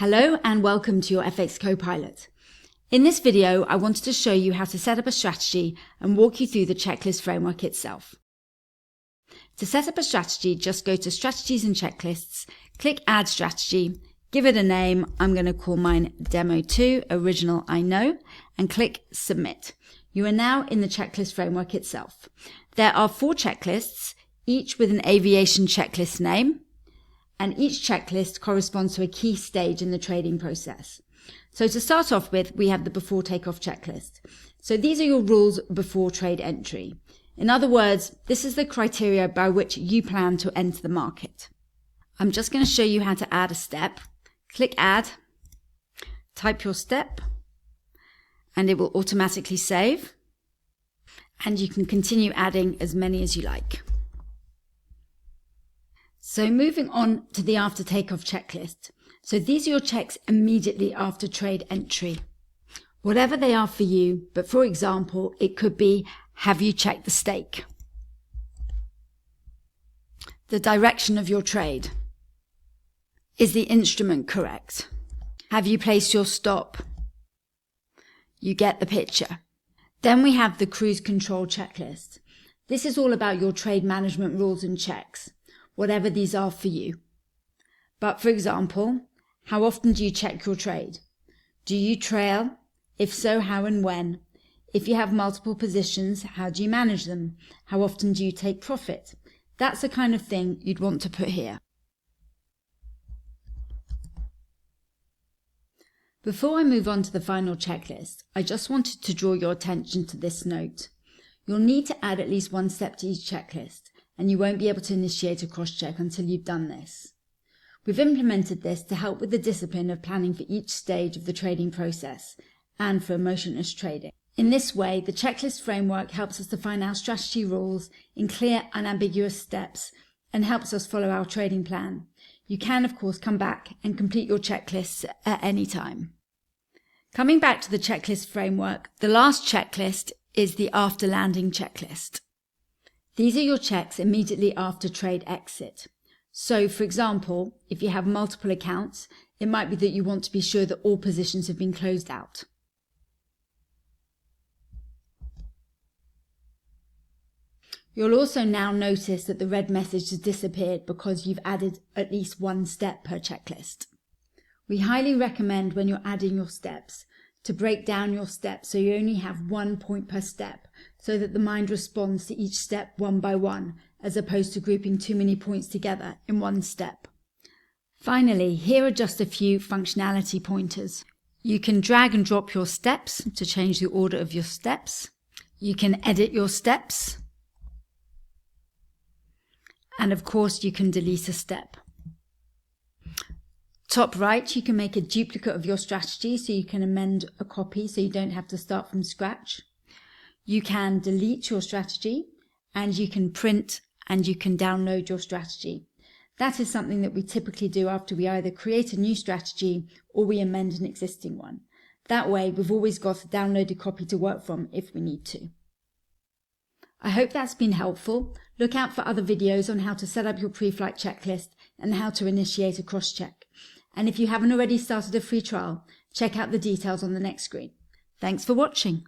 Hello and welcome to your FX CoPilot. In this video, I wanted to show you how to set up a strategy and walk you through the checklist framework itself. To set up a strategy, just go to Strategies and Checklists, click Add Strategy, give it a name. I'm going to call mine Demo 2, Original I Know, and click Submit. You are now in the checklist framework itself. There are 4 checklists, each with an aviation checklist name, and each checklist corresponds to a key stage in the trading process. So to start off with, we have the before takeoff checklist. So these are your rules before trade entry. In other words, this is the criteria by which you plan to enter the market. I'm just going to show you how to add a step. Click Add, type your step, and it will automatically save. And you can continue adding as many as you like. So moving on to the after takeoff checklist. So these are your checks immediately after trade entry. Whatever they are for you, but for example, it could be, have you checked the stake? The direction of your trade. Is the instrument correct? Have you placed your stop? You get the picture. Then we have the cruise control checklist. This is all about your trade management rules and checks, whatever these are for you. But for example, how often do you check your trade? Do you trail? If so, how and when? If you have multiple positions, how do you manage them? How often do you take profit? That's the kind of thing you'd want to put here. Before I move on to the final checklist, I just wanted to draw your attention to this note. You'll need to add at least one step to each checklist, and you won't be able to initiate a cross-check until you've done this. We've implemented this to help with the discipline of planning for each stage of the trading process and for emotionless trading. In this way, the checklist framework helps us define our strategy rules in clear, unambiguous steps and helps us follow our trading plan. You can, of course, come back and complete your checklists at any time. Coming back to the checklist framework, the last checklist is the after landing checklist. These are your checks immediately after trade exit. So, for example, if you have multiple accounts, it might be that you want to be sure that all positions have been closed out. You'll also now notice that the red message has disappeared because you've added at least one step per checklist. We highly recommend when you're adding your steps to break down your steps so you only have 1 point per step, so that the mind responds to each step one by one, as opposed to grouping too many points together in one step. Finally, here are just a few functionality pointers. You can drag and drop your steps to change the order of your steps. You can edit your steps. And of course, you can delete a step. Top right, you can make a duplicate of your strategy, so you can amend a copy so you don't have to start from scratch. You can delete your strategy, and you can print and you can download your strategy. That is something that we typically do after we either create a new strategy or we amend an existing one. That way, we've always got a downloaded copy to work from if we need to. I hope that's been helpful. Look out for other videos on how to set up your pre-flight checklist and how to initiate a cross-check. And if you haven't already started a free trial, check out the details on the next screen. Thanks for watching.